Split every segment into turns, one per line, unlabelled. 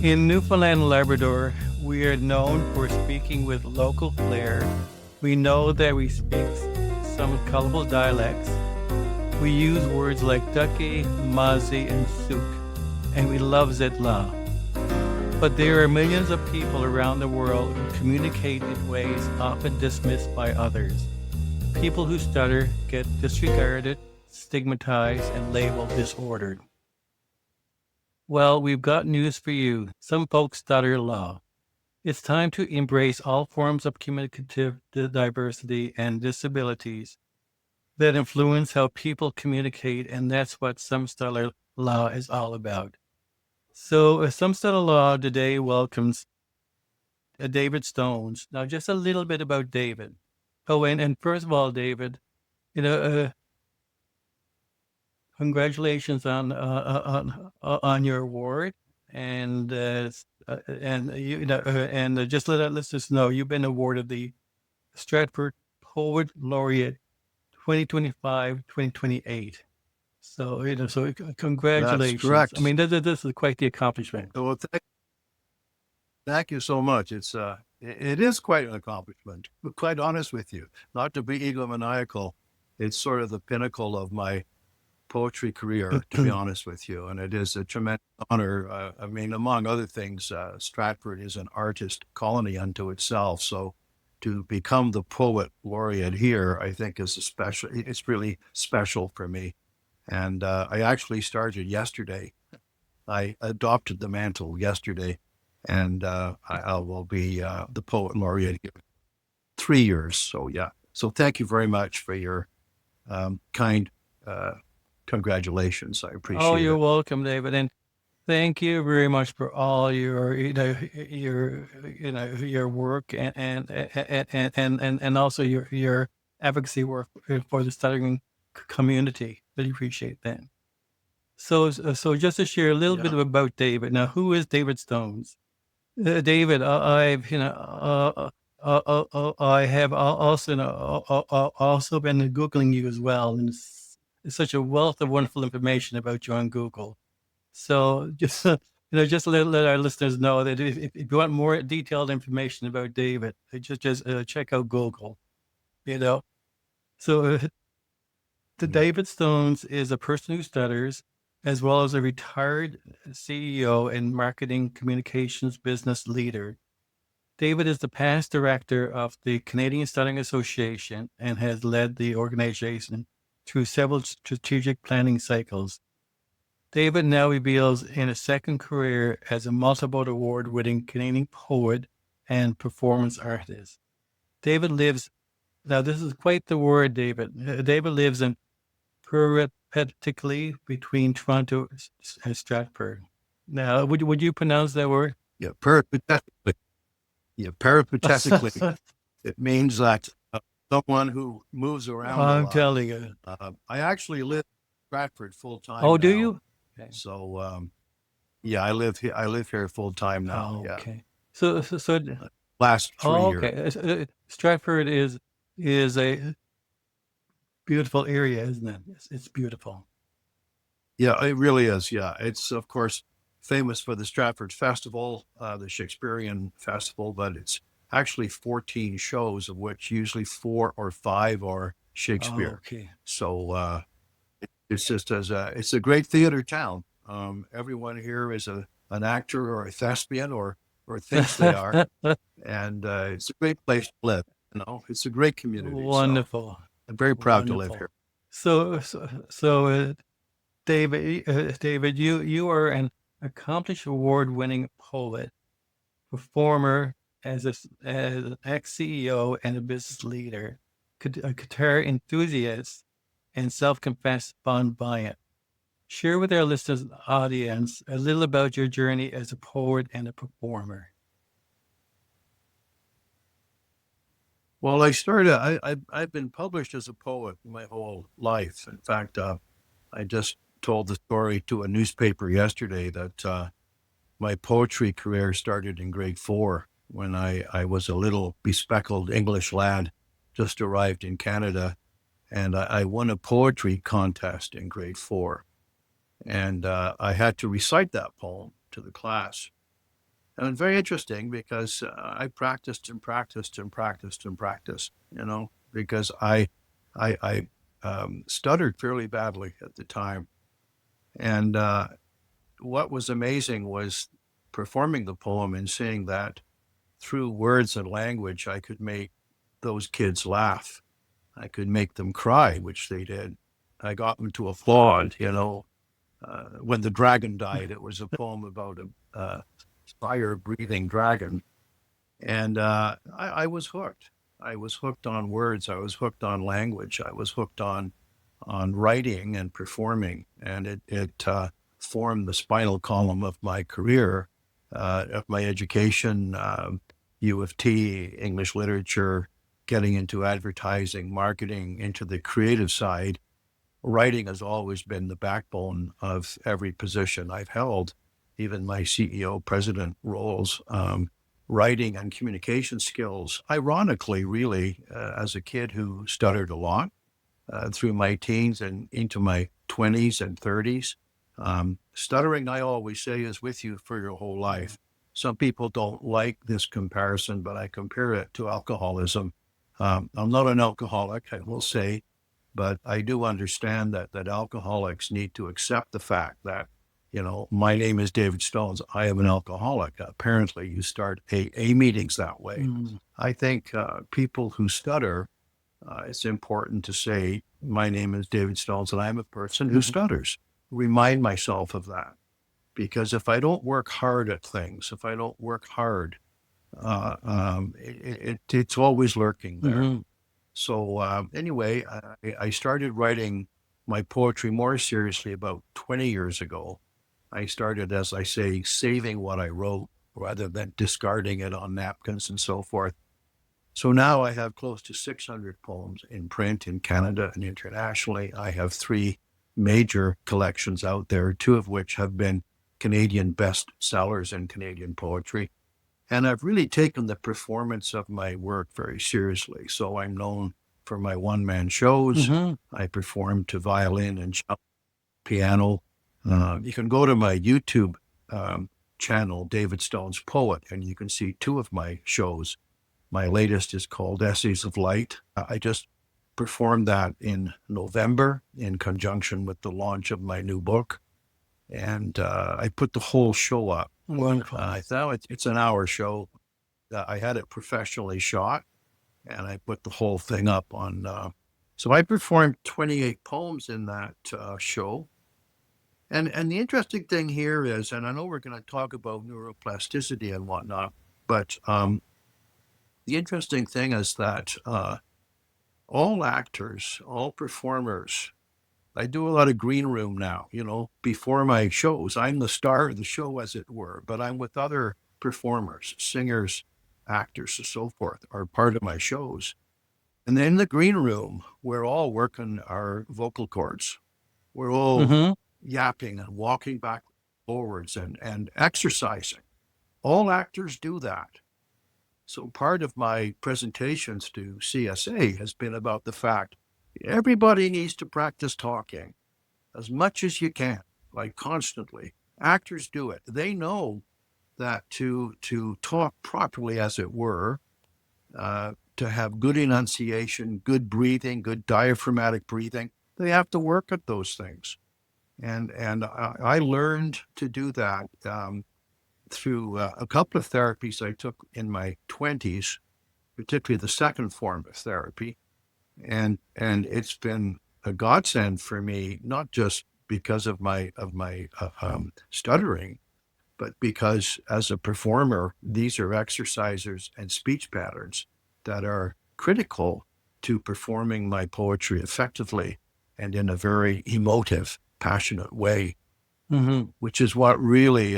In Newfoundland and Labrador, we are known for speaking with local flair. We know that we speak some colorful dialects. We use words like ducky, mazi, and souk, and we love zitla. But there are millions of people around the world who communicate in ways often dismissed by others. People who stutter get disregarded, stigmatized, and labeled disordered. Well, we've got news for you. Some folks stutter law. It's time to embrace all forms of communicative diversity and disabilities that influence how people communicate, and that's what Some Stutter Law is all about. So, Some Stutter Law today welcomes David Stones. Now, just a little bit about David. Oh, and first of all, David, you know, congratulations on your award, and just let our listeners know you've been awarded the Stratford Poet Laureate 2025-2028. So
That's
congratulations. I
correct.
mean, this is quite the accomplishment.
Well, thank you so much. It is quite an accomplishment. But quite honest with you, not to be egomaniacal, it's sort of the pinnacle of my poetry career, to be honest with you, and it is a tremendous honor. I mean, among other things, Stratford is an artist colony unto itself. So, to become the poet laureate here, I think is a special. It's really special for me, and I actually started yesterday. I adopted the mantle yesterday, and I will be the poet laureate here 3 years. So yeah. So thank you very much for your kind congratulations. I
Oh,
appreciate
you're
it.
welcome, David, and thank you very much for all your your work and also your advocacy work for the stuttering community. Really appreciate that. So just to share a little bit
Yeah.
about David. Now, who is David Stones? David, I've I have also also been Googling you as well, and it's such a wealth of wonderful information about you on Google. So just just let our listeners know that if you want more detailed information about David, just check out Google. You know, so the
Yeah.
David Stones is a person who stutters, as well as a retired CEO and marketing communications business leader. David is the past director of the Canadian Stuttering Association and has led the organization through several strategic planning cycles. David now reveals in a second career as a multiple award winning Canadian poet and performance artist. David lives, now this is quite the word, David. David lives in peripatetically between Toronto and Stratford. Now, would you pronounce that word?
Yeah. Peripatetically. Yeah. Peripatetically. It means that someone who moves around a
I'm
lot.
telling you.
I actually live in Stratford full time
Oh, do
now.
you? Okay.
So yeah, I live here. I live here full time now.
Oh,
Yeah.
okay. So
Last three
oh,
years.
okay. Stratford is a beautiful area, isn't it? It's beautiful.
Yeah, it really is. Yeah, it's of course famous for the Stratford Festival, the Shakespearean festival, but it's actually 14 shows, of which usually four or five are
Oh,
Shakespeare.
okay.
So it's just as it's a great theater town. Everyone here is an actor or a thespian or thinks they are, and it's a great place to live. You know, it's a great community. So
Wonderful.
I'm very proud to live
Wonderful.
here.
So, David, you are an accomplished award-winning poet, performer, as an ex-CEO and a business leader, a guitar enthusiast, and self-confessed fun buyer. Share with our listeners and audience a little about your journey as a poet and a performer.
Well, I started. I've been published as a poet my whole life. In fact, I just told the story to a newspaper yesterday that my poetry career started in grade four when I was a little bespectacled English lad, just arrived in Canada, and I won a poetry contest in grade four, and I had to recite that poem to the class. And very interesting because I practiced and practiced and practiced and practiced, because I stuttered fairly badly at the time. And what was amazing was performing the poem and seeing that through words and language, I could make those kids laugh. I could make them cry, which they did. I got them to applaud, when the dragon died. It was a poem about a fire breathing dragon. And I was hooked. I was hooked on words. I was hooked on language. I was hooked on writing and performing, and it formed the spinal column of my career, of my education, U of T, English literature, getting into advertising, marketing, into the creative side. Writing has always been the backbone of every position I've held, even my CEO, president roles. Writing and communication skills, ironically, really, as a kid who stuttered a lot through my teens and into my 20s and 30s. Stuttering, I always say, is with you for your whole life. Some people don't like this comparison, but I compare it to alcoholism. I'm not an alcoholic, I will say, but I do understand that alcoholics need to accept the fact that, my name is David Stones. I am an alcoholic. Apparently, you start AA meetings that way.
Mm.
I think people who stutter, it's important to say, my name is David Stones and I'm a person who stutters. Remind myself of that. Because if I don't work hard at things, if I don't work hard, it's always lurking there.
Mhm.
So anyway, I started writing my poetry more seriously about 20 years ago. I started, as I say, saving what I wrote rather than discarding it on napkins and so forth. So now I have close to 600 poems in print in Canada and internationally. I have three major collections out there, two of which have been Canadian best sellers in Canadian poetry. And I've really taken the performance of my work very seriously. So I'm known for my one man shows.
Mhm.
I perform to violin and cello, piano. You can go to my YouTube channel, David Stone's Poet, and you can see two of my shows. My latest is called Essays of Light. I just performed that in November in conjunction with the launch of my new book. And I put the whole show up.
Wonderful.
I thought it's an hour show. I had it professionally shot and I put the whole thing up on. So I performed 28 poems in that show. And the interesting thing here is, and I know we're going to talk about neuroplasticity and whatnot, but the interesting thing is that all actors, all performers, I do a lot of green room now, before my shows. I'm the star of the show, as it were, but I'm with other performers, singers, actors, and so forth, are part of my shows. And then in the green room, we're all working our vocal cords. We're all
Mhm.
yapping and walking back forwards and exercising. All actors do that. So part of my presentations to CSA has been about the fact everybody needs to practice talking as much as you can, like constantly. Actors do it. They know that to talk properly, as it were, to have good enunciation, good breathing, good diaphragmatic breathing, they have to work at those things. And I learned to do that through a couple of therapies I took in my 20s, particularly the second form of therapy. And it's been a godsend for me, not just because of my stuttering, but because as a performer, these are exercises and speech patterns that are critical to performing my poetry effectively and in a very emotive, passionate way,
Mhm.
which is what really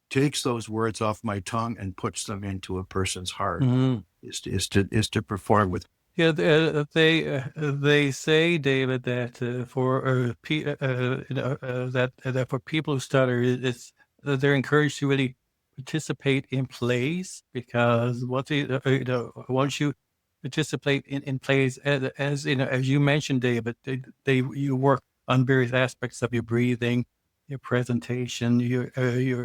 takes those words off my tongue and puts them into a person's heart.
Mhm.
Is to perform with.
Yeah, they say, David, that for that for people who stutter, it's they're encouraged to really participate in plays because once you participate in plays, as as you mentioned, David, you work on various aspects of your breathing, your presentation, your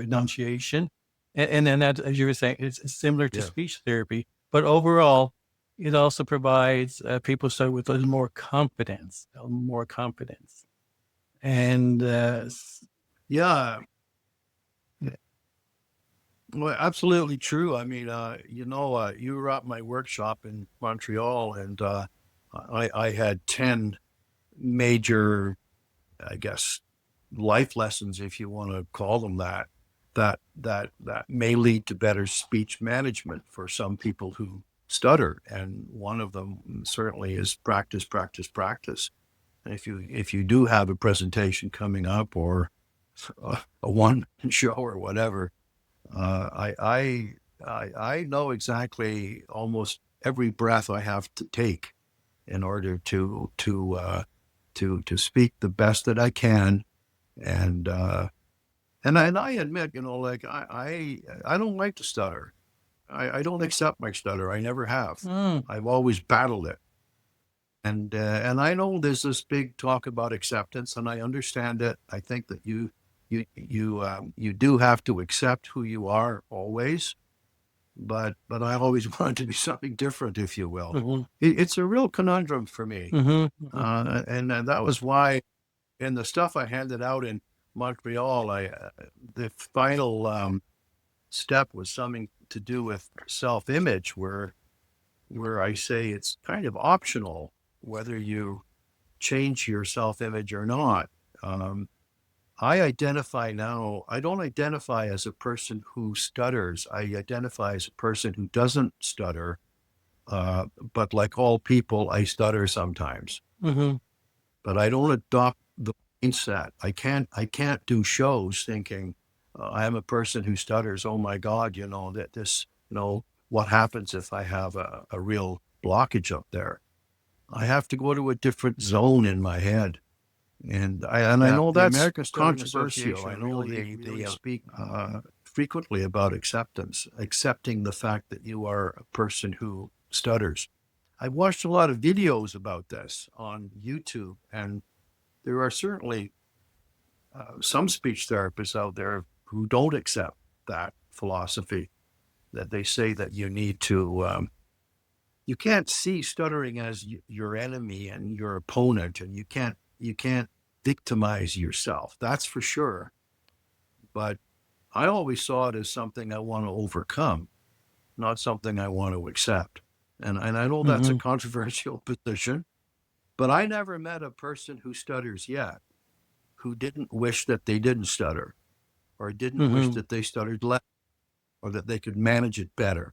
enunciation, And then that, as you were saying, it's similar to
Yeah.
speech therapy, but overall, it also provides people start with a little more confidence, and
Yeah. Well, absolutely true. I mean, you were at my workshop in Montreal, and I had 10 major, I guess, life lessons, if you want to call them that, that may lead to better speech management for some people who stutter. And one of them certainly is practice, practice, practice. And if you do have a presentation coming up or a one show or whatever, I know exactly almost every breath I have to take in order to speak the best that I can, and I admit, like I don't like to stutter. I don't accept my stutter. I never have.
mm,
I've always battled it, and I know there's this big talk about acceptance, and I understand it. I think that you do have to accept who you are always, but I always want it to be something different, if you will.
mhm,
It's a real conundrum for me,
mhm, mhm,
and that was why in the stuff I handed out in Montreal, the final step was something to do with self-image, where I say it's kind of optional whether you change your self-image or not. Um, I identify now, I don't identify as a person who stutters. I identify as a person who doesn't stutter. But like all people, I stutter sometimes.
mhm,
But I don't adopt the mindset. I can't do shows thinking I am a person who stutters. Oh my God, that this, what happens if I have a real blockage up there? I have to go to a different zone in my head. And I
yeah,
know
the
that's
American Stuttering
controversial. I
Association
know
really
they
really
speak frequently about acceptance, accepting the fact that you are a person who stutters. I've watched a lot of videos about this on YouTube, and there are certainly some speech therapists out there who don't accept that philosophy. That they say that you can't see stuttering as your enemy and your opponent, and you can't victimize yourself. That's for sure. But I always saw it as something I want to overcome, not something I want to accept. And I know that's a
mhm,
controversial position, but I never met a person who stutters yet who didn't wish that they didn't stutter, or didn't wish
mhm.
that they stuttered less, or that they could manage it better.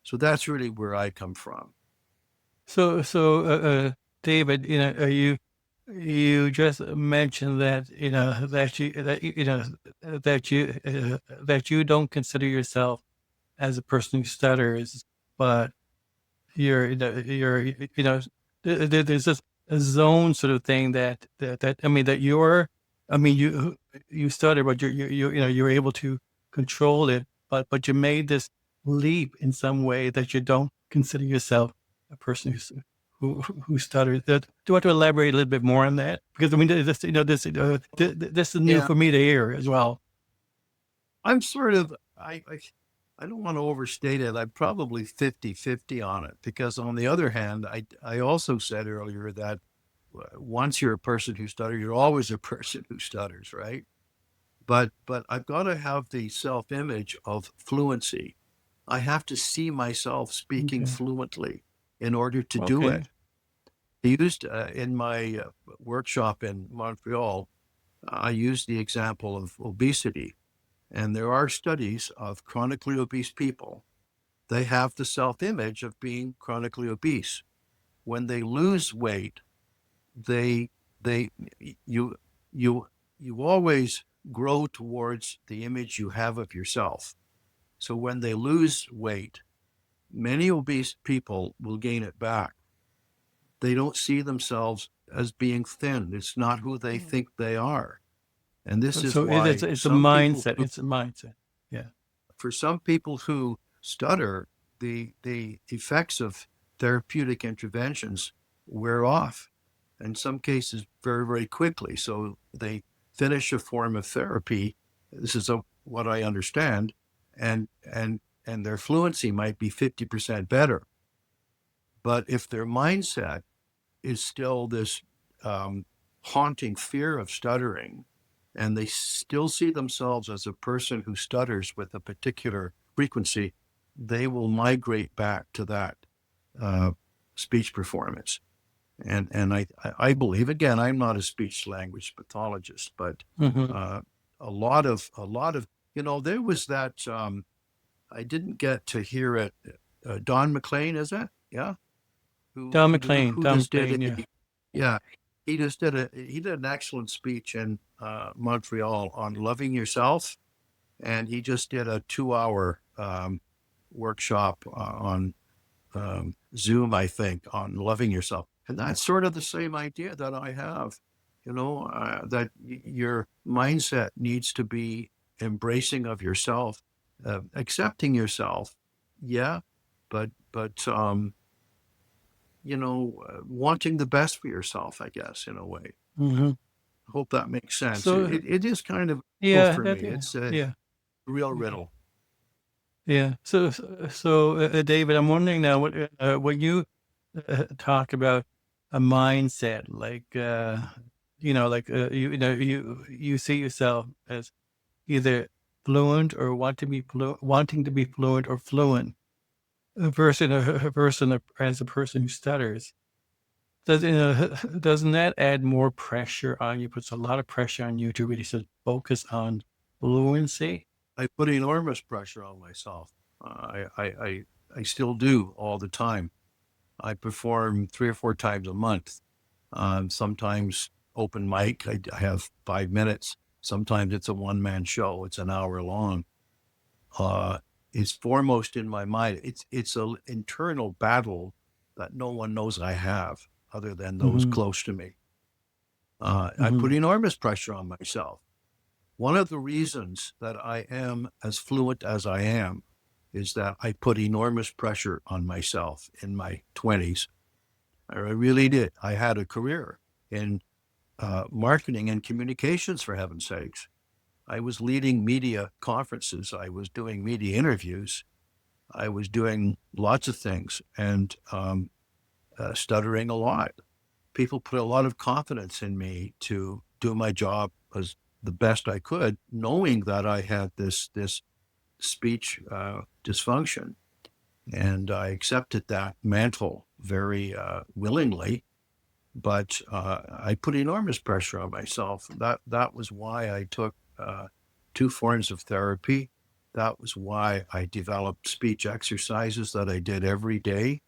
So that's really where I come from.
So, David, you just mentioned that that you don't consider yourself as a person who stutters, but there's this a zone sort of thing that I mean that you stutter, but you're able to control it, but you made this leap in some way that you don't consider yourself a person who stutters. Do you want to elaborate a little bit more on that? Because I mean, this is new
Yeah,
for me to hear as well.
I'm sort of, I don't want to overstate it. I'm probably 50-50 on it, because on the other hand, I also said earlier that once you're a person who stutters, you're always a person who stutters, right? But I've got to have the self-image of fluency. I have to see myself speaking
Okay.
fluently in order to do
Okay.
it. I used in my workshop in Montreal, I used the example of obesity. And there are studies of chronically obese people. They have the self image of being chronically obese. When they lose weight, they, they, you, you, you always grow towards the image you have of yourself. So when they lose weight, many obese people will gain it back. They don't see themselves as being thin. It's not who they think they are. And this is
So
why
it's a mindset. It's a mindset. Yeah.
for some people who stutter, the effects of therapeutic interventions wear off, in some cases very, very quickly. So they finish a form of therapy. This is what I understand. and their fluency might be 50% better. But if their mindset is still this haunting fear of stuttering, and they still see themselves as a person who stutters with a particular frequency, they will migrate back to that uh, speech performance. And I believe, again, I'm not a speech language pathologist, but
Mm-hmm.
uh, a lot of there was that I didn't get to hear it. Don McLean, is it? Yeah, who
Don
who
McLean.
who
Don
just did
McLean.
a
Yeah.
yeah, he did an excellent speech in Montreal on loving yourself, and he just did a 2 hour workshop on Zoom, I think, on loving yourself. And that's sort of the same idea that I have, that your mindset needs to be embracing of yourself, accepting yourself. Yeah. But wanting the best for yourself, I guess, in a way.
Mm-hmm.
I hope that makes sense. It,
So
it, it is kind of riddle
yeah,
for me.
that
It's a
yeah.
real
Yeah.
riddle.
Yeah. So, David, I'm wondering now, when you talk about a mindset, like you see yourself as either fluent or wanting to be fluent or fluent, a person as a person who stutters. Doesn't that add more pressure on you? Puts a lot of pressure on you to really sort of focus on fluency.
I put enormous pressure on myself. I still do all the time. I perform 3 or 4 times a month. Sometimes open mic, I have 5 minutes. Sometimes it's a one-man show. It's an hour long. Uh, it's foremost in my mind. It's an internal battle that no one knows I have other than those
Mm-hmm.
close to me. I
Mm-hmm.
put enormous pressure on myself. One of the reasons that I am as fluent as I am is that I put enormous pressure on myself in my 20s. I really did. I had a career in marketing and communications, for heaven's sakes. I was leading media conferences, I was doing media interviews, I was doing lots of things and stuttering a lot. People put a lot of confidence in me to do my job as the best I could, knowing that I had this speech dysfunction, and I accepted that mantle very willingly. But I put enormous pressure on myself. That was why I took 2 forms of therapy. That was why I developed speech exercises that I did every day.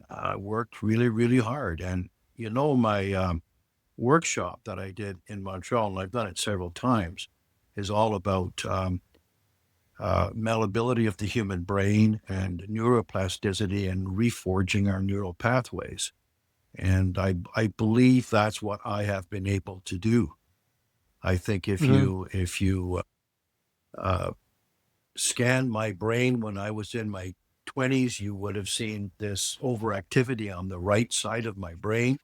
I worked really, really hard, and my workshop that I did in Montreal, and I've done it several times, is all about malleability of the human brain and neuroplasticity and reforging our neural pathways. And I believe that's what I have been able to do. I think
Mm-hmm.
if you uh, scan my brain when I was in my 20s, you would have seen this overactivity on the right side of my brain.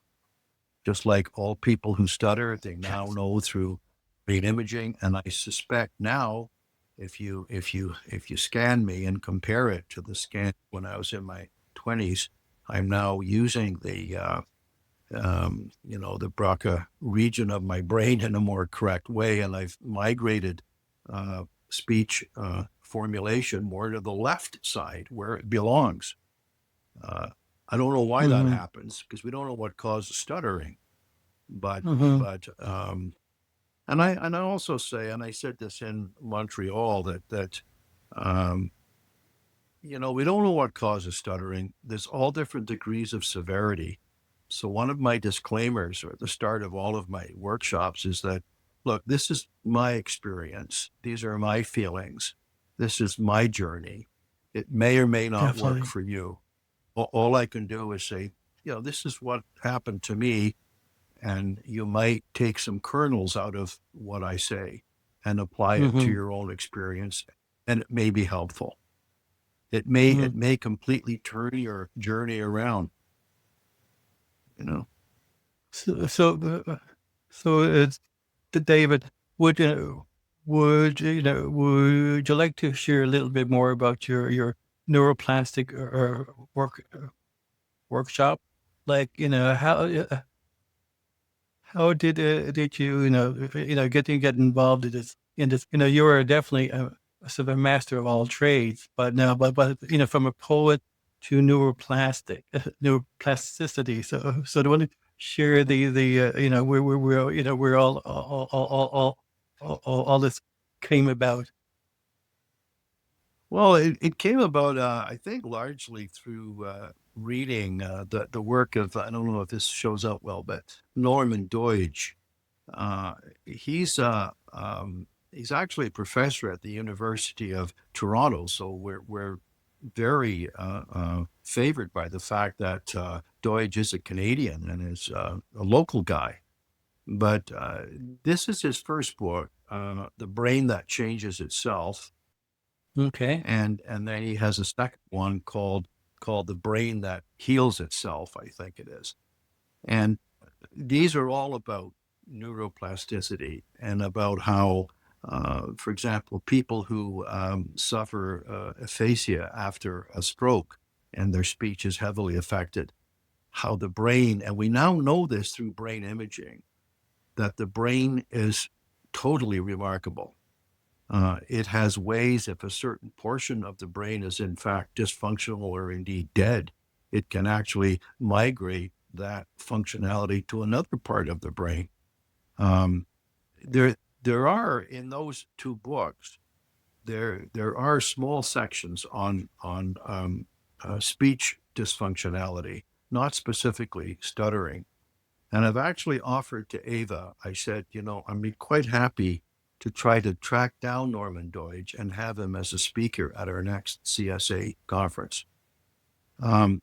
Just like all people who stutter, they now
Yes.
know through brain imaging. And I suspect now, if you scan me and compare it to the scan when I was in my 20s, I'm now using the BRCA region of my brain in a more correct way, and I've migrated speech formulation more to the left side where it belongs. Uh, I don't know why that
Mm-hmm.
happens because we don't know what causes stuttering, but
Mm-hmm.
but and I also say, and I said this in Montreal that um, we don't know what causes stuttering. There's all different degrees of severity. So one of my disclaimers at the start of all of my workshops is that, look, this is my experience. These are my feelings. This is my journey. It may or may not work
Definitely.
for you. All I can do is say, this is what happened to me. And you might take some kernels out of what I say and apply it to
Mm-hmm.
your own experience. And it may be helpful. It may completely turn your journey around, you know.
So, so, uh, so it's David. Would would you like to share a little bit more about your neuroplastic workshop? Like, how did you get involved in this? You are definitely a sort of a master of all trades, but now, from a poet to neuroplasticity. So do you want to share the we're we're all this came about?
Well, it came about, I think, largely through reading the work of, I don't know if this shows up well, but Norman Doidge. Uh, he's actually a professor at the University of Toronto, so we're very favored by the fact that Doidge is a Canadian and is a local guy. But this is his first book, The Brain That Changes Itself,
Okay.
and then he has a second one called The Brain That Heals Itself, I think it is. And these are all about neuroplasticity and about how, for example, people who suffer aphasia after a stroke and their speech is heavily affected, how the brain, and we now know this through brain imaging, that the brain is totally remarkable. It has ways, if a certain portion of the brain is in fact dysfunctional or indeed dead, it can actually migrate that functionality to another part of the brain. Um, there, there are in those two books, there are small sections on speech dysfunctionality, not specifically stuttering. And I've actually offered to Ava, I said, I'd be quite happy to try to track down Norman Doidge and have him as a speaker at our next CSA conference. Um,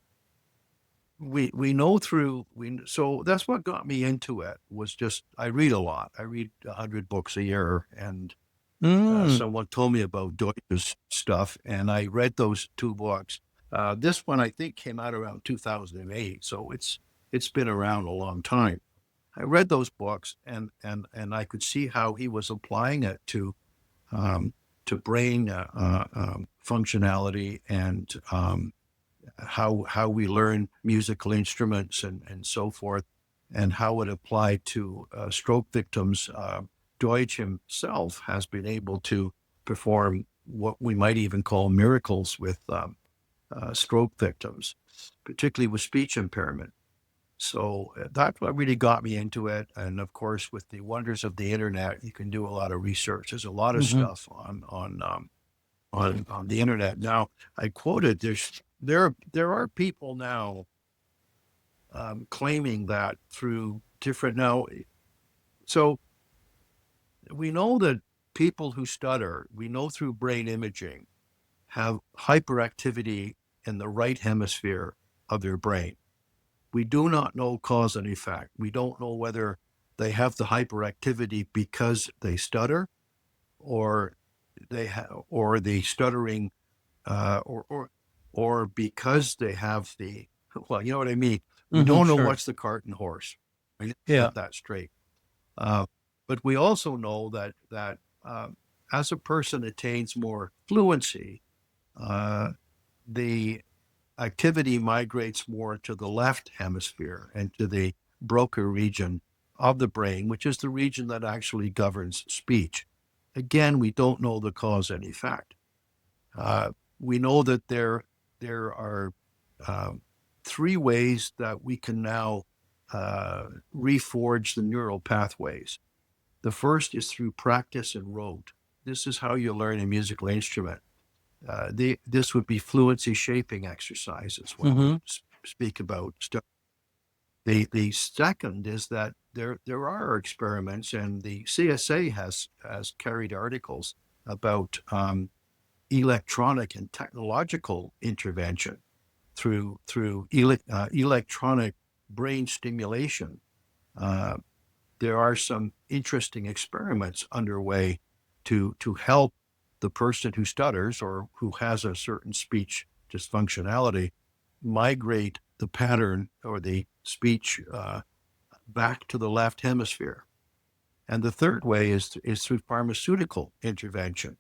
we know through we so that's what got me into it was just I read a lot. I read 100 books a year, and
Mm,
someone told me about Deutsch's stuff, and I read those two books. This one I think came out around 2008, so it's been around a long time. I read those books, and I could see how he was applying it um, to brain functionality and how we learn musical instruments and so forth, and how it applied to stroke victims. Deutsch himself has been able to perform what we might even call miracles with stroke victims, particularly with speech impairment. So that's what really got me into it. And of course, with the wonders of the internet, you can do a lot of research. There's a lot of
hmm
stuff on the internet now. I quoted there are people now claiming that through different now. So we know that people who stutter, we know through brain imaging, have hyperactivity in the right hemisphere of their brain. We do not know cause and effect. We don't know whether they have the hyperactivity because they stutter, or or the stuttering, uh, or or or because they have the well, you know what I mean. We don't know
sure.
what's the cart and horse. We need to
Yeah.
get that straight. Uh, but we also know that as a person attains more fluency, uh, the activity migrates more to the left hemisphere and to the Broca region of the brain, which is the region that actually governs speech. Again, we don't know the cause and effect. Uh, we know that there are uh, three ways that we can now reforge the neural pathways. The first is through practice and rote. This is how you learn a musical instrument. This would be fluency shaping exercises when we
hmm
speak about stuff. The second is that there are experiments, and the CSA has carried articles about electronic and technological intervention through electronic brain stimulation. Uh, there are some interesting experiments underway to help the person who stutters or who has a certain speech dysfunctionality migrate the pattern or the speech back to the left hemisphere. And the third way is through pharmaceutical intervention.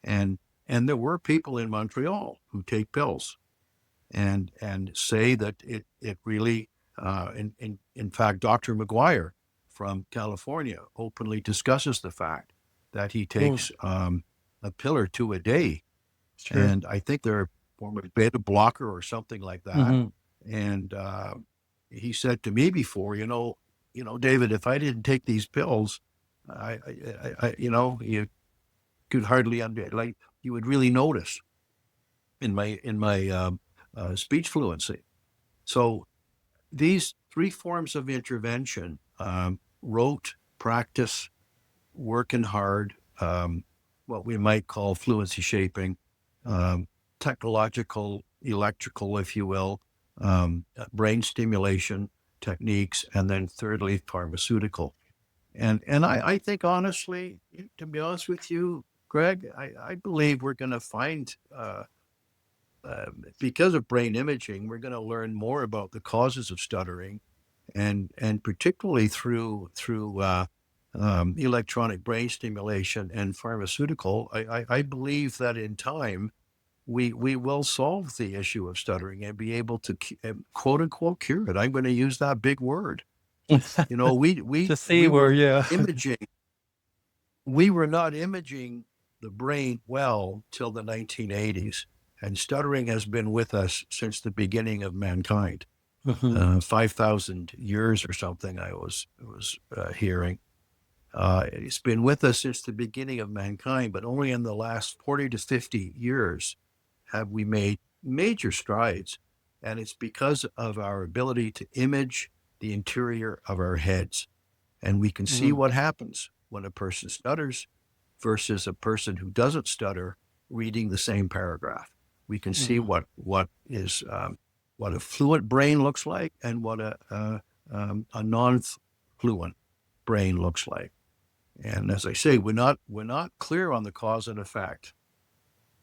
And there were people in Montreal who take pills and say that it really, in fact, Dr. McGuire from California openly discusses the fact that he
Oh,
takes a pill or two a day,
sure.
and I think they're a form of beta blocker or something like that.
Mm-hmm.
And he said to me before, David, if I didn't take these pills, you could hardly under like you would really notice in my speech fluency. So these three forms of intervention, rote, practice, working hard, what we might call fluency shaping, um, technological, electrical, if you will, brain stimulation techniques, and then thirdly, pharmaceutical. And I think honestly, to be honest with you, Greg, I believe we're going to find because of brain imaging, we're going to learn more about the causes of stuttering, and particularly through electronic brain stimulation and pharmaceutical. I believe that in time we will solve the issue of stuttering and be able to quote unquote cure it. I'm going to use that big word. You know, we
The
we
C
we were
word, yeah.
imaging we were not imaging the brain well till the 1980s, and stuttering has been with us since the beginning of mankind.
Mhm.
5,000 years or something. I was hearing. It's been with us since the beginning of mankind, but only in the last 40 to 50 years have we made major strides, and it's because of our ability to image the interior of our heads, and we can see
Mhm.
what happens when a person stutters versus a person who doesn't stutter reading the same paragraph. We can see
Mhm.
what a fluent brain looks like and what a non-fluent brain looks like. And as I say, we're not clear on the cause and effect,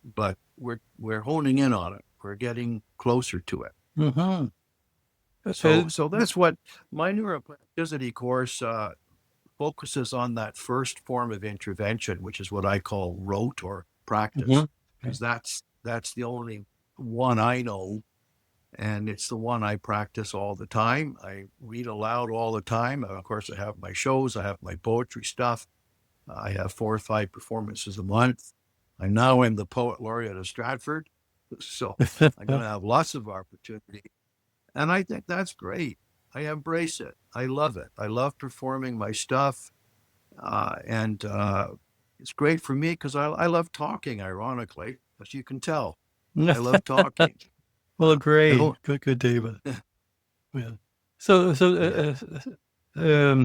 but we're honing in on it. We're getting closer to it.
Mhm.
So that's what my neuroplasticity course focuses on, that first form of intervention, which is what I call rote or practice,
Mhm.
because that's the only one I know, and it's the one I practice all the time. I read aloud all the time. Of course, I have my shows, I have my poetry stuff. I have 4 or 5 performances a month. I now am the poet laureate of Stratford, so I'm going to have lots of opportunity, and I think that's great. I embrace it. I love it. I love performing my stuff. And it's great for me because I love talking, ironically, as you can tell. I love talking.
Well,
I
great.
don't,
Good, David. Yeah. So,
yeah.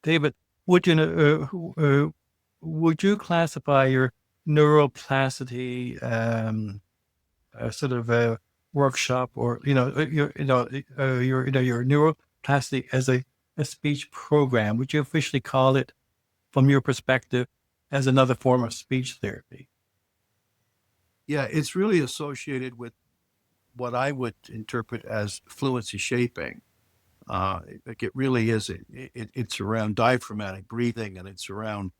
David, would you would you classify your neuroplasticity sort of workshop, or your neuroplasticity as a speech program? Would you officially call it, from your perspective, as another form of speech therapy?
Yeah, it's really associated with what I would interpret as fluency shaping. Like it really is. It's around diaphragmatic breathing, and it's around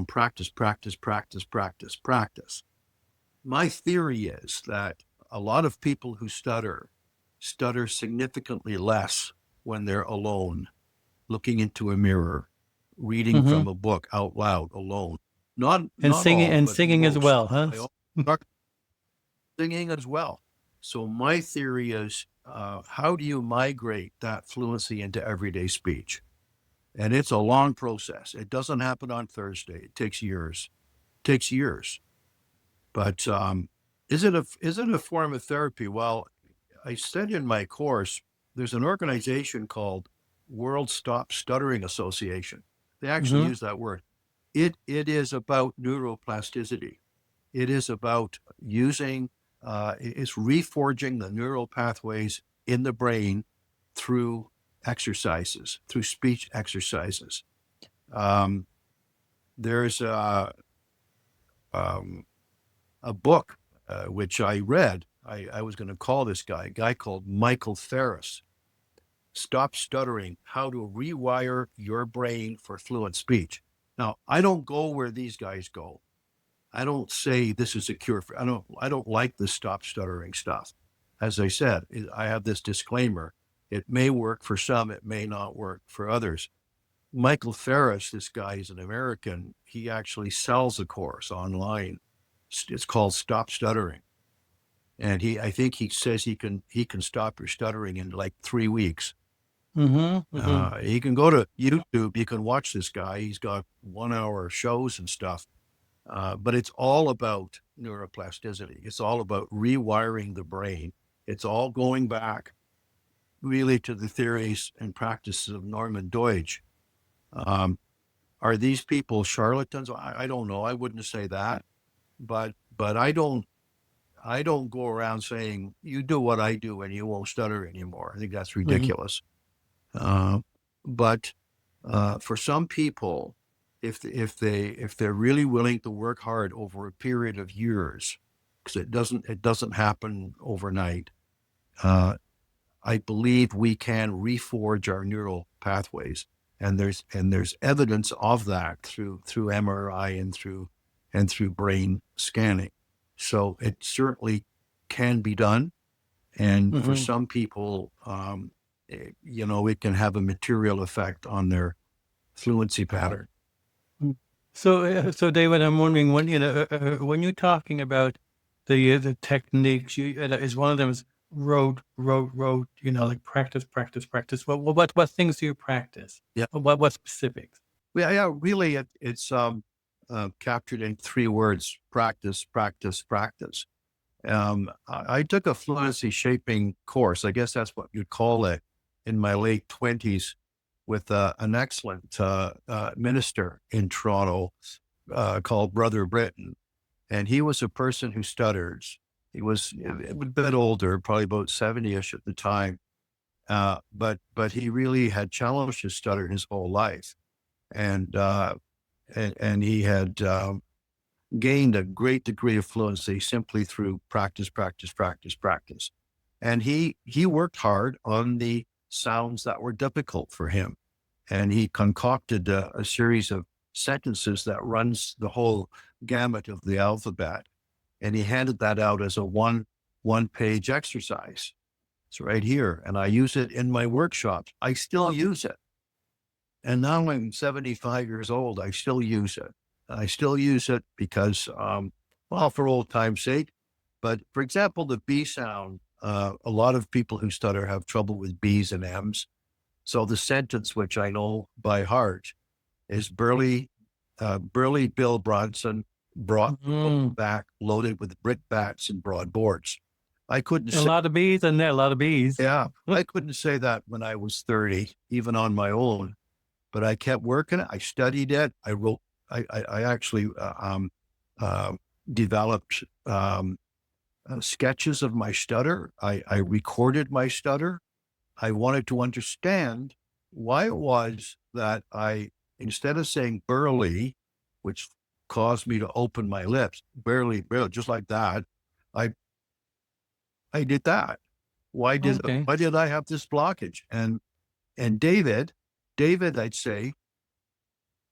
practice, practice, practice, practice, practice. My theory is that a lot of people who stutter significantly less when they're alone, looking into a mirror, reading
Hmm.
from a book out loud alone. Not
And
not
singing,
all,
and
but
singing as
most.
well, huh?
I also start singing as well. So my theory is, how do you migrate that fluency into everyday speech? And it's a long process. It doesn't happen on Thursday. It takes years. It takes years. But is it a form of therapy? Well, I said in my course, there's an organization called World Stop Stuttering Association. They actually
Hmm.
use that word. It is about neuroplasticity. It is about using, it's reforging the neural pathways in the brain through exercises, through speech exercises. Um, there's um, a book which I read. I was going to call this guy, a guy called Michael Ferris. Stop Stuttering, How to Rewire Your Brain for Fluent Speech. Now, I don't go where these guys go. I don't say this is a cure for, I don't like the stop stuttering stuff. As I said, I have this disclaimer. It may work for some, it may not work for others. Michael Ferris, this guy is an American. He actually sells a course online. It's called Stop Stuttering. And I think he says he can stop your stuttering in like 3 weeks. You can go to YouTube. You can watch this guy. He's got 1 hour shows and stuff. But it's all about neuroplasticity. It's all about rewiring the brain. It's all going back really to the theories and practices of Norman Deutsch. Are these people charlatans? I don't know. I wouldn't say that, but I don't go around saying you do what I do and you won't stutter anymore. I think that's ridiculous. But for some people, if they're really willing to work hard over a period of years, because it doesn't happen overnight, I believe we can reforge our neural pathways, and there's evidence of that through MRI and through brain scanning. So it certainly can be done, and for some people, it can have a material effect on their fluency pattern.
So David, I'm wondering when you're talking about the techniques, is one of them is rote, like practice. What things do you practice?
Yeah.
What specifics?
Yeah, really, it's captured in 3 words: practice, practice, practice. I took a fluency shaping course. I guess that's what you'd call it, in my late 20s, with an excellent minister in Toronto called Brother Britton. And he was a person who stutters. He was a bit older, probably about 70-ish at the time. But he really had challenged his stutter his whole life. And he had gained a great degree of fluency simply through practice, practice, practice, practice. And he worked hard on the sounds that were difficult for him. And he concocted a series of sentences that runs the whole gamut of the alphabet. And he handed that out as a one-page exercise. It's right here. And I use it in my workshops. I still use it. And now I'm 75 years old. I still use it. I still use it because, for old time's sake. But for example, the B sound, a lot of people who stutter have trouble with B's and M's. So the sentence, which I know by heart, is Burly Bill Bronson brought back loaded with brickbats and broadboards. I couldn't say
a lot of bees in there, a lot of bees.
Yeah, I couldn't say that when I was 30, even on my own. But I kept working it. I studied it. I wrote. I actually developed sketches of my stutter. I recorded my stutter. I wanted to understand why it was that instead of saying burly, which caused me to open my lips, barely, just like that, I did that. Why did I have this blockage? And David, I'd say,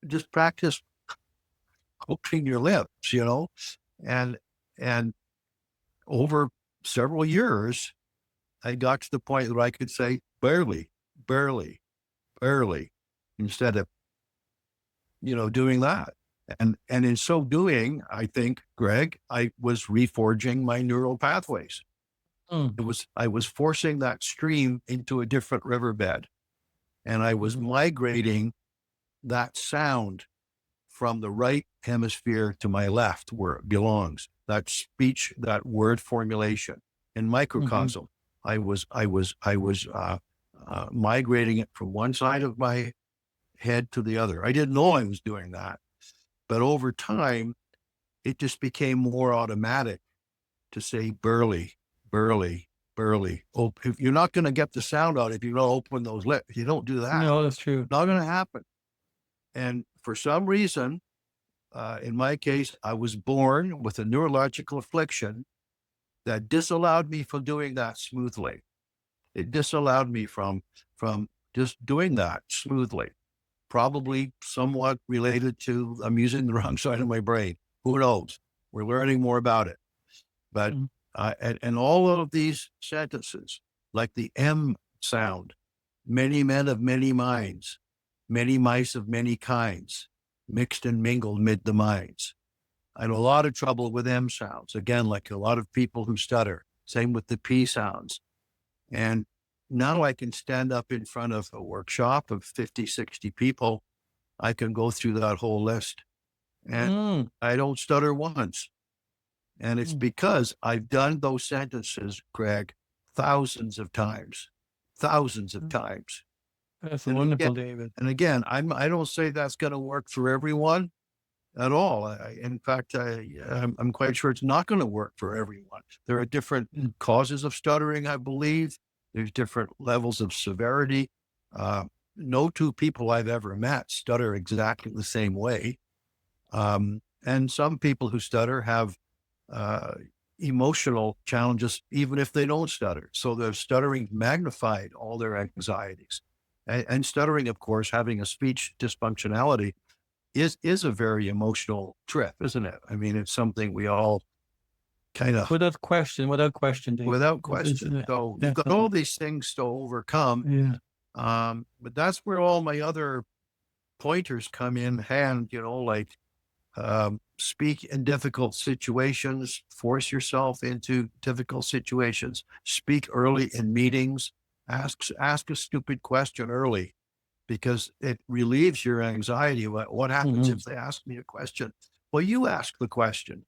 just practice opening your lips, and over several years, I got to the point where I could say barely, barely, barely, instead of, doing that. And in so doing, I think, Greg, I was reforging my neural pathways. I was forcing that stream into a different riverbed, and I was migrating that sound from the right hemisphere to my left, where it belongs. That speech, that word formulation in microcosm. I was migrating it from one side of my head to the other. I didn't know I was doing that, but over time, it just became more automatic to say burly, burly, burly. Oh, if you're not going to get the sound out if you don't open those lips. If you don't do that,
No, that's true.
Not going to happen. And for some reason, in my case, I was born with a neurological affliction that disallowed me from doing that smoothly. It disallowed me from just doing that smoothly. Probably somewhat related to I'm using the wrong side of my brain. Who knows? We're learning more about it. But
Mm.
and all of these sentences, like the M sound, many men of many minds, many mice of many kinds, mixed and mingled mid the minds. I had a lot of trouble with M sounds. Again, like a lot of people who stutter. Same with the P sounds. And now I can stand up in front of a workshop of 50, 60 people. I can go through that whole list and
Mm.
I don't stutter once. And it's
Mm.
because I've done those sentences, Greg, thousands of times, thousands of times.
That's
And again,
wonderful, David.
I don't say that's going to work for everyone at all. In fact, I'm quite sure it's not going to work for everyone. There are different
Mm.
causes of stuttering, I believe. There's different levels of severity. Uh, no two people I've ever met stutter exactly the same way. And some people who stutter have uh, emotional challenges, even if they don't stutter. So their stuttering magnified all their anxieties. And stuttering, of course, having a speech dysfunctionality is a very emotional trip, isn't it? I mean, it's something we all kind of,
Without question, David.
without
It's
question. So you've got
definitely.
all these things to overcome.
Yeah.
But that's where all my other pointers come in hand, like speak in difficult situations, force yourself into difficult situations, speak early in meetings, ask a stupid question early because it relieves your anxiety about what happens
Hmm.
if they ask me a question. Well, you ask the question.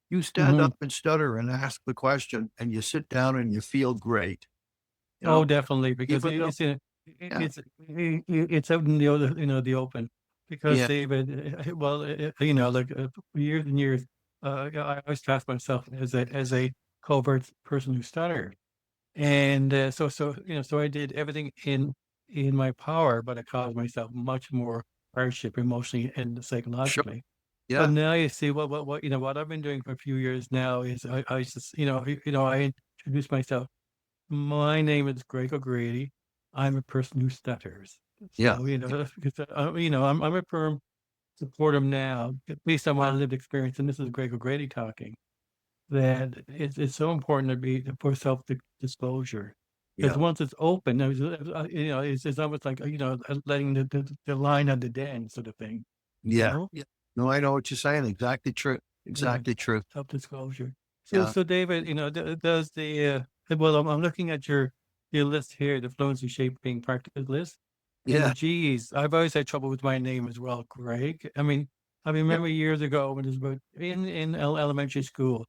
You stand
Hmm.
up and stutter and ask the question, and you sit down and you feel great. You know,
Oh, definitely, because
even though, yeah,
it's out in the other, the open. Because
yeah,
David, well, like for years and years, I always classed myself as a covert person who stuttered, and so I did everything in my power, but I caused myself much more hardship emotionally and
sure,
psychologically. But
yeah,
now you see what I've been doing for a few years now is I just I introduce myself. My name is Greg O'Grady. I'm a person who stutters.
yeah,
So, because, I'm a firm supporter now, based on my lived experience, and this is Greg O'Grady talking, that it's so important for self-disclosure. Because
yeah,
once it's open, it's almost like, letting the line on the den sort of thing, you
yeah,
know?
yeah. No, I know what you're saying. Exactly true.
Yeah,
Exactly true.
self-disclosure. So,
Yeah,
so David, does well, I'm looking at your list here, the fluency shaping practice list,
yeah,
and geez, I've always had trouble with my name as well, Greg. I mean, I
yeah,
remember years ago when it was about in elementary school,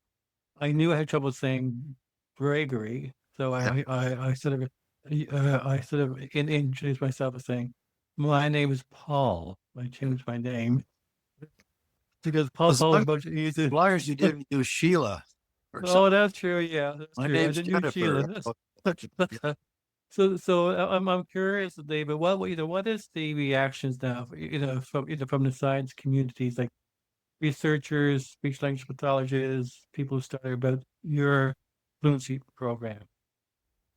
I knew I had trouble saying Gregory, so
yeah.
I sort of introduced myself as saying, "My name is Paul." I changed my name because
As
Paul
long
is
as,
much easier.
as long as you didn't use Sheila or something.
Oh, that's true. Yeah, that's
My
true. I
name's
didn't use
Jennifer.
Sheila.
Yeah,
So I'm curious, David. What is the reactions now? From the science communities, like researchers, speech language pathologists, people who study about your fluency program.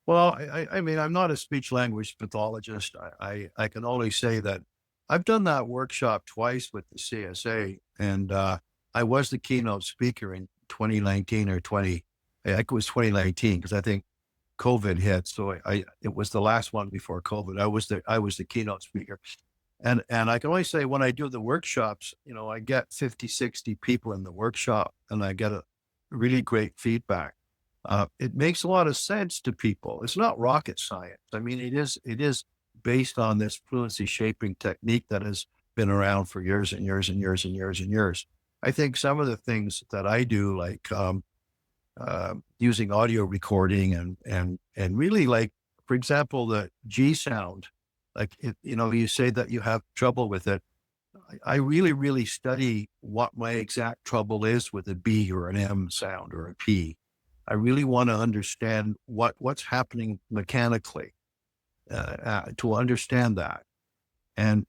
well, I mean, I'm not a speech language pathologist. I can only say that I've done that workshop twice with the CSA, and I was the keynote speaker in 2019 or 20. I think it was 2019 because I think COVID hit, so it was the last one before COVID. I was the keynote speaker, and I can only say when I do the workshops, I get 50, 60 people in the workshop, and I get a really great feedback. It makes a lot of sense to people. It's not rocket science. I mean, it is based on this fluency shaping technique that has been around for years and years and years and years and years. I think some of the things that I do, like using audio recording and really, like, for example, the G sound, like you say that you have trouble with it. I really, really study what my exact trouble is with a B or an M sound or a P. I really want to understand what's happening mechanically to understand that, and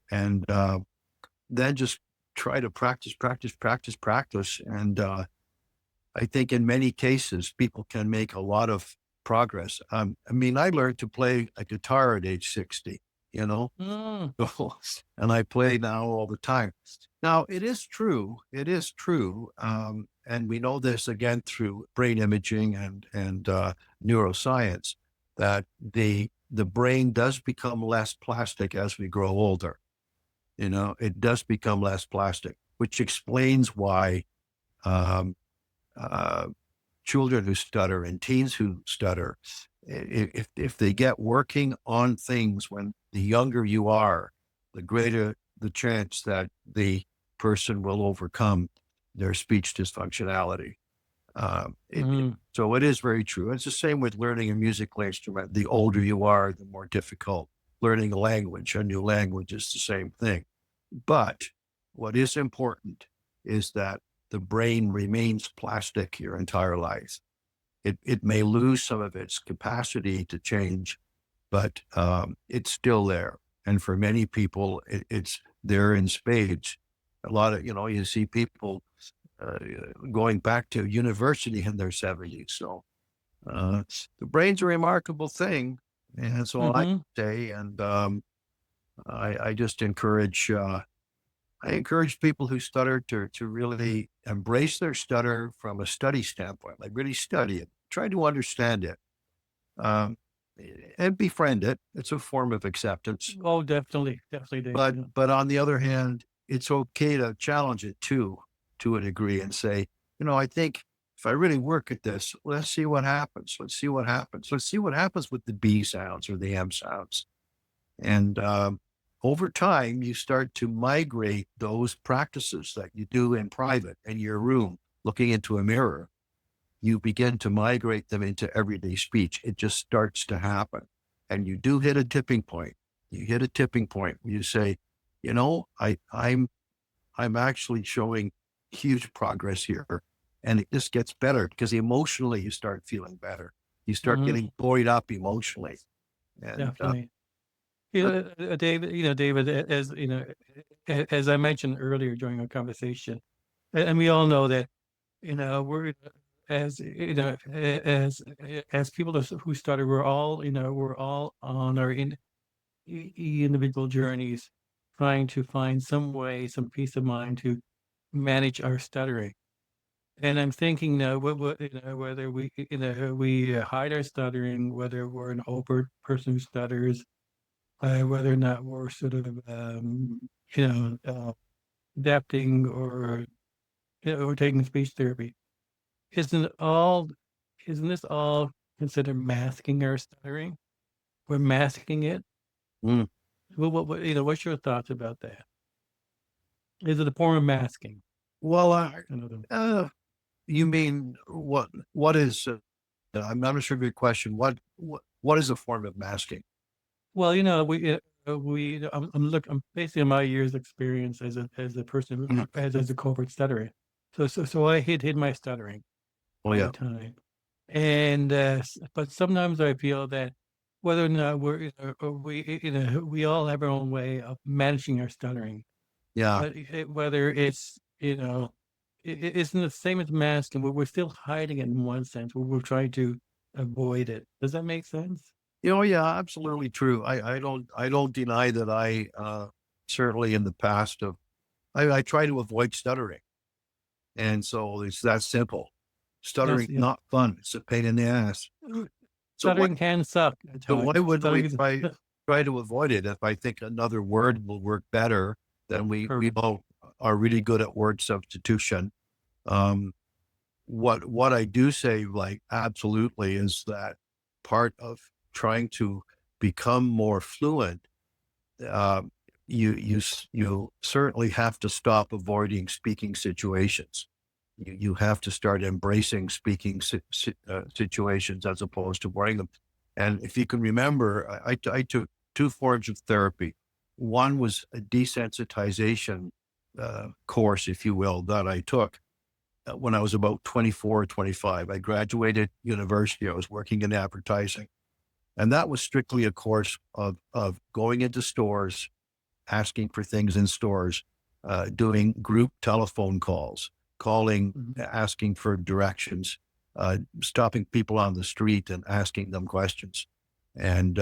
then just try to practice, practice, practice, practice. And I think in many cases, people can make a lot of progress. I mean, I learned to play a guitar at age 60, you know,
Mm,
and I play now all the time. Now, it is true, and we know this again through brain imaging and neuroscience, that the brain does become less plastic as we grow older. You know, it does become less plastic, which explains why um, uh, children who stutter and teens who stutter, if they get working on things when the younger you are, the greater the chance that the person will overcome their speech dysfunctionality.
mm,
So it is very true. It's the same with learning a musical instrument. The older you are, the more difficult. Learning a language, a new language, is the same thing. But what is important is that the brain remains plastic your entire life. It may lose some of its capacity to change, but it's still there. And for many people, it's there in spades. A lot of, you see people uh, going back to university in their 70s. So uh, the brain's a remarkable thing. And that's all I
mm-hmm.
say. And I just I encourage people who stutter to really embrace their stutter from a study standpoint, like really study it, try to understand it, um, and befriend it. It's a form of acceptance.
Oh, definitely, definitely, Dave.
But
Yeah.
but on the other hand, it's okay to challenge it too, to a degree, and say, I think if I really work at this, let's see what happens. Let's see what happens. Let's see what happens with the B sounds or the M sounds. And over time, you start to migrate those practices that you do in private in your room, looking into a mirror. You begin to migrate them into everyday speech. It just starts to happen. And you do hit a tipping point. You hit a tipping point where you say, I'm actually showing huge progress here. And it just gets better because emotionally you start feeling better. You start
Mm-hmm.
getting buoyed up emotionally. And
Definitely. David, David, as as I mentioned earlier during our conversation, and we all know that, we're as as people who started, we're all on our individual journeys, trying to find some way, some peace of mind to manage our stuttering. And I'm thinking now, whether we hide our stuttering, whether we're an overt person who stutters, whether or not we're sort of, adapting, or or taking speech therapy. Isn't it all? Isn't this all considered masking our stuttering? We're masking it.
mm,
What's your thoughts about that? Is it a form of masking?
well,
Another.
you mean what is, I'm not sure of your question. What is a form of masking?
Well, I'm basing my years experience as a person
Mhm.
as a covert stutterer. So I hid my stuttering
Oh,
all the
yeah.
time. And but sometimes I feel that whether or not we all have our own way of managing our stuttering.
Yeah.
But whether it's, isn't the same as masking, but we're still hiding it in one sense, where we're trying to avoid it. Does that make sense?
Yeah, absolutely true. I don't deny that certainly in the past I try to avoid stuttering. And so it's that simple.
Yes,
Stuttering,
yes.
not fun. It's a pain in the ass. So why,
Stuttering can suck at
so why
times.
wouldn't we
Stuttering is
try to avoid it? If I think another word will work better, then we
perfect.
both are really good at word substitution. Um, what I do say, like, absolutely, is that part of trying to become more fluent, um, you certainly have to stop avoiding speaking situations. You have to start embracing speaking situations as opposed to avoiding them. And if you can remember, I took two forms of therapy. One was a desensitization course, if you will, that I took when I was about 24 or 25. I graduated university. I was working in advertising. And that was strictly a course of going into stores, asking for things in stores, doing group telephone calls, calling,
Mhm.
asking for directions, stopping people on the street and asking them questions, and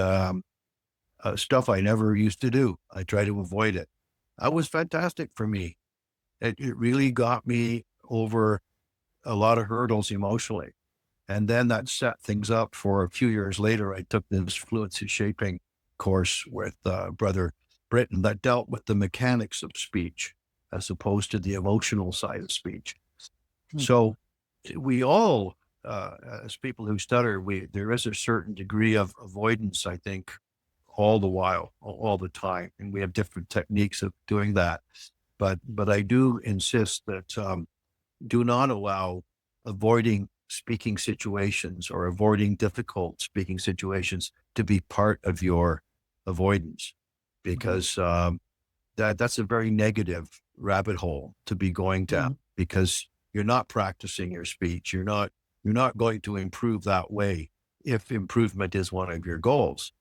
stuff I never used to do. I try to avoid it. That was fantastic for me. It really got me over a lot of hurdles emotionally. And then that set things up for a few years later. I took this fluency shaping course with Brother Britton that dealt with the mechanics of speech as opposed to the emotional side of speech.
Mm.
So we all, as people who stutter, there is a certain degree of avoidance, I think, all the while, all the time. And we have different techniques of doing that. But I do insist that do not allow avoiding speaking situations or avoiding difficult speaking situations to be part of your avoidance, because that's a very negative rabbit hole to be going down, because you're not practicing your speech. You're not going to improve that way if improvement is one of your goals.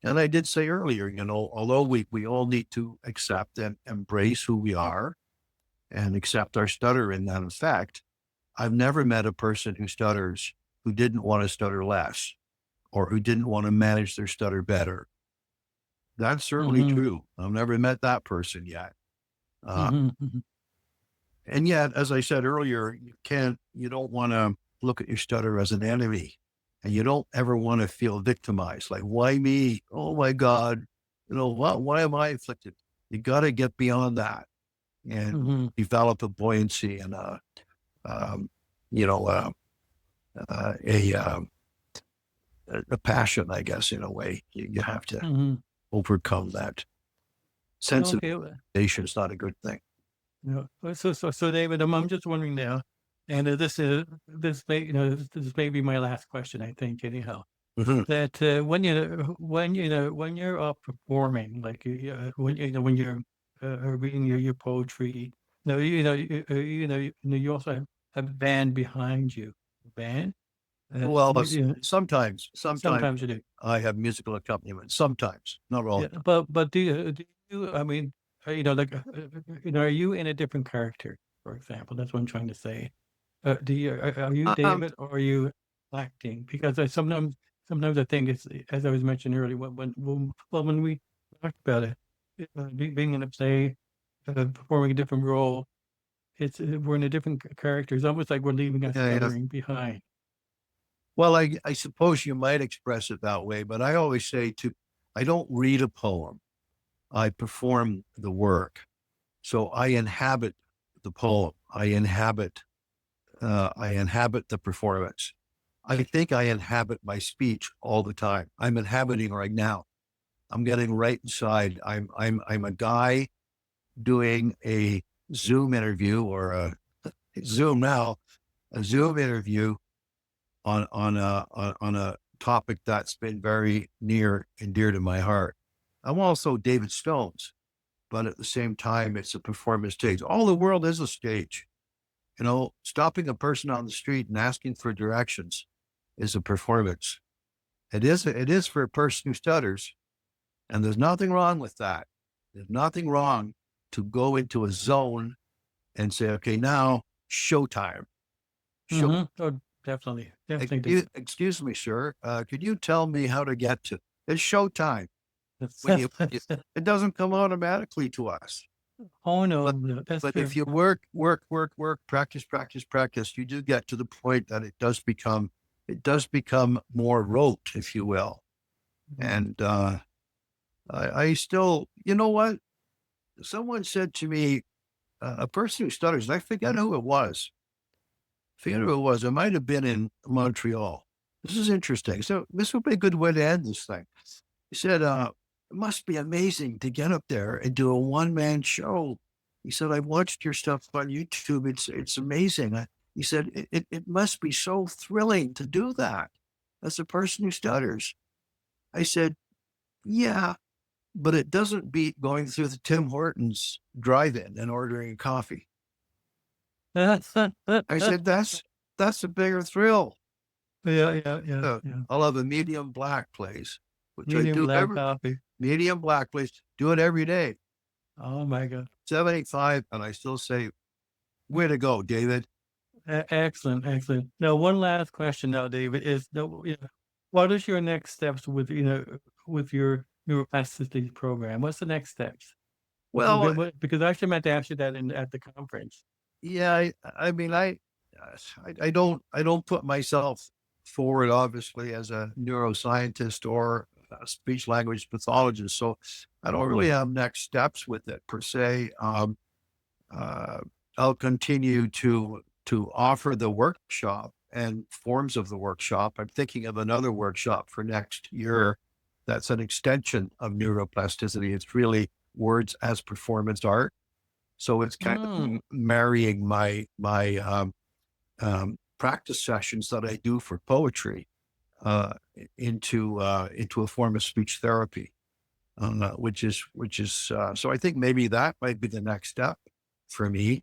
And I did say earlier, although we all need to accept and embrace who we are and accept our stutter in that effect, I've never met a person who stutters who didn't want to stutter less or who didn't want to manage their stutter better. That's certainly
Mm-hmm.
true. I've never met that person yet. Uh,
Mm-hmm.
and yet, as I said earlier, you don't want to look at your stutter as an enemy, and you don't ever want to feel victimized. Like, why me? Oh my God. Why am I afflicted? You got to get beyond that and
Mm-hmm.
develop a buoyancy and um, you know, uh, a a passion, I guess, in a way. You have to
Mm-hmm.
overcome that sense of
Okay.
nation. It's not a good thing.
Yeah. So David, I'm just wondering now, and this may be my last question, I think, anyhow.
Mhm.
That when you're up performing, like when you're reading your poetry, you also have a band behind you. Band,
Well, sometimes
sometimes you do.
I have musical accompaniment. Sometimes, not all
Yeah,
the time.
but do you? I mean, are you in a different character? For example, that's what I'm trying to say. Are you
Um,
David or are you acting? Because sometimes I think it's, as I was mentioning earlier, when we talked about it, being in a play, performing a different role, it's we're in a different character. It's almost like we're leaving us
yeah, yeah.
stuttering behind.
Well, I suppose you might express it that way, but I always say I don't read a poem. I perform the work. So I inhabit the poem. I inhabit the performance. I think I inhabit my speech all the time. I'm inhabiting right now. I'm getting right inside. I'm a guy doing a Zoom interview or a Zoom now, a Zoom interview on a topic that's been very near and dear to my heart. I'm also David Stones, but at the same time, it's a performance stage. All the world is a stage. Stopping a person on the street and asking for directions is a performance. It is for a person who stutters, and there's nothing wrong with that. There's nothing wrong to go into a zone and say, okay, now showtime. Show.
Oh, definitely
Excuse,
different.
excuse me, sir. Could you tell me how to get to? It's showtime.
That's,
When it doesn't come automatically to us.
oh
But
no, that's
but
true.
if you work, practice, practice, practice, you do get to the point that it does become more rote, if you will.
Mhm.
And I still, you know what? Someone said to me, a person who stutters, and I forget who it was. Forget who it was. It might have been in Montreal. This is interesting. So this would be a good way to end this thing. He said, it must be amazing to get up there and do a one-man show. He said, I watched your stuff on YouTube. It's amazing. He said, it must be so thrilling to do that as a person who stutters. I said, yeah, but it doesn't beat going through the Tim Hortons drive-in and ordering coffee. I said, that's a bigger thrill.
Yeah.
I'll have a medium black, please, which I
Medium
do
black
every
coffee.
medium black, please. Do it every day.
Oh my God.
75, and I still say, way to go, David.
Excellent, excellent. Now, one last question now, David, is what is your next steps with with your neuroplasticity program? What's the next steps?
Well,
Because I actually meant to ask you that at the conference.
yeah, I mean, I don't put myself forward, obviously, as a neuroscientist or a speech language pathologist. So I don't really have next steps with it per se. Uh, I'll continue to offer the workshop and forms of the workshop. I'm thinking of another workshop for next year. That's an extension of neuroplasticity. It's really words as performance art. So it's kind of
Mm.
marrying my practice sessions that I do for poetry uh, into a form of speech therapy, which is so I think maybe that might be the next step for me.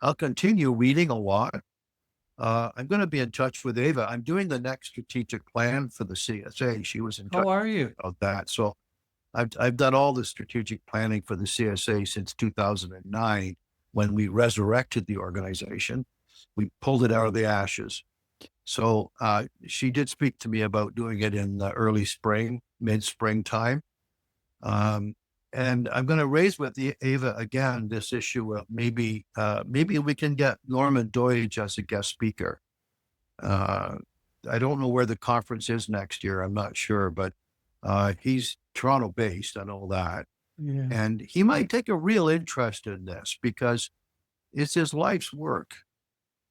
I'll continue reading a lot. I'm going to be in touch with Ava. I'm doing the next strategic plan for the CSA. She was in touch
How are you?
about that. So I've done all the strategic planning for the CSA since 2009 when we resurrected the organization. We pulled it out of the ashes. So she did speak to me about doing it in the early spring, mid spring time. Um, and I'm going to raise with Ava again this issue of maybe we can get Norman Doidge as a guest speaker. Uh, I don't know where the conference is next year. I'm not sure, but he's Toronto based. I know that,
Yeah.
and he might take a real interest in this because it's his life's work,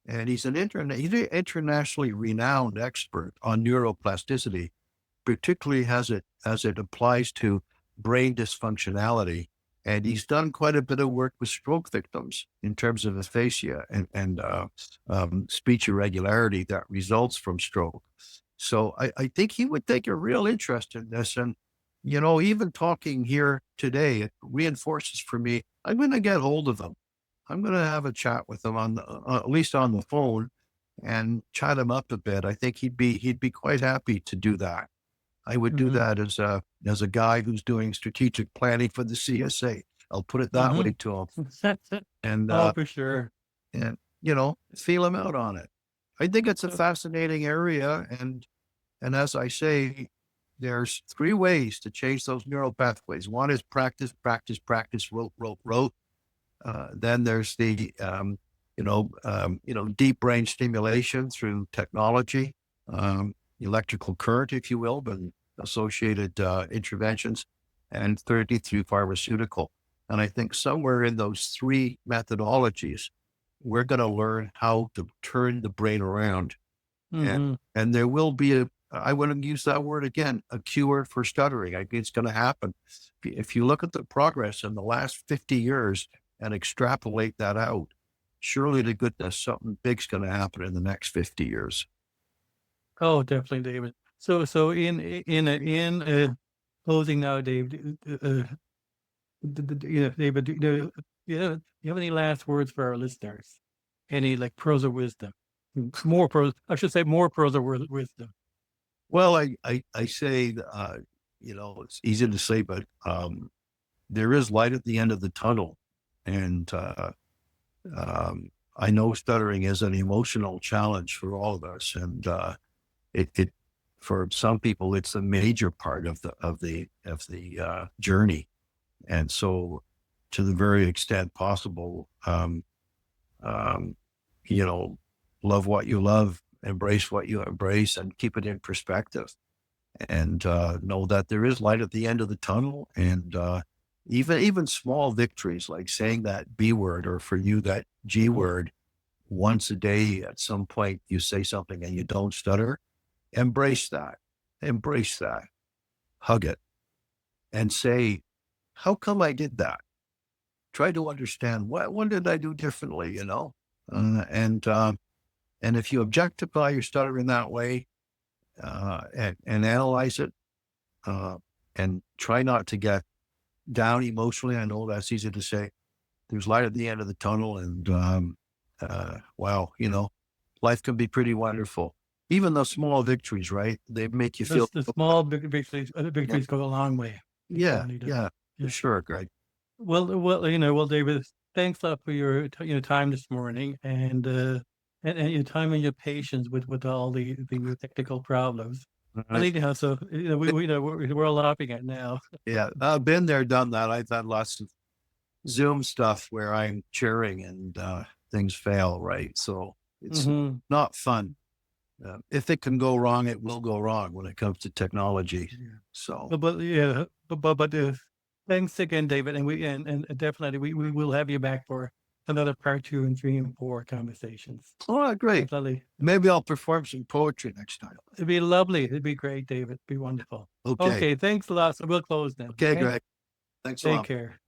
and he's he's an internationally renowned expert on neuroplasticity, particularly as it applies to brain dysfunctionality. And he's done quite a bit of work with stroke victims in terms of aphasia and speech irregularity that results from stroke. So I think he would take a real interest in this. And, even talking here today, it reinforces for me, I'm going to get hold of him. I'm going to have a chat with him at least on the phone and chat him up a bit. I think he'd be quite happy to do that. I would do
Hmm.
that as a guy who's doing strategic planning for the CSA. I'll put it that
Hmm.
way to him, and
Oh, for sure.
feel him out on it. I think it's a fascinating area, and as I say, there's three ways to change those neural pathways. One is practice, practice, practice, rote, rote, rote. Then there's the deep brain stimulation through technology, electrical current, if you will, but associated interventions, and thirdly through pharmaceutical. And I think somewhere in those three methodologies, we're going to learn how to turn the brain around, and
Hmm.
and there will be I wouldn't use that word again, a cure for stuttering. I think it's going to happen. If you look at the progress in the last 50 years and extrapolate that out, surely to goodness, something big's going to happen in the next 50 years.
Oh, definitely, David. So in closing now, David, David, you have any last words for our listeners? Any like pearls of wisdom? More pearls, I should say more pearls of wisdom.
Well, I say, it's easy to say, but there is light at the end of the tunnel. And I know stuttering is an emotional challenge for all of us. And it for some people, it's a major part of the journey. And so, to the very extent possible, um, you know, love what you love, embrace what you embrace, and keep it in perspective. And know that there is light at the end of the tunnel. And even small victories, like saying that B word, or for you that G word, once a day. At some point, you say something and you don't stutter. Embrace that. Embrace that. Hug it and say, "How come I did that?" Try to understand what did I do differently. And if you objectify your stutter in that way, and analyze it, uh, and try not to get down emotionally. I know that's easy to say. There's light at the end of the tunnel, and wow, life can be pretty wonderful. Even the small victories, right? They make you feel.
The small victories,
Yeah,
victories go a long way. They
yeah,
certainly do.
yeah, for
Yeah.
sure, Greg.
Well, David, thanks a lot for your time this morning, and and your time and your patience with all the technical problems. But
Right.
anyhow, so we're all laughing at now.
Yeah, I've been there, done that. I've had lots of Zoom stuff where I'm chairing and things fail, right? So it's
Hmm.
not fun. If it can go wrong, it will go wrong when it comes to technology.
Yeah.
So,
But yeah, but thanks again, David, and and definitely we will have you back for another part 2 and 3 and 4 conversations.
all right, great.
Definitely,
Maybe I'll perform some poetry next time.
it'd be lovely. It'd be great, David. It'd be wonderful.
Okay.
Okay, thanks a lot. So we'll close now.
Okay,
Okay,
Greg. Thanks a
take
lot.
care.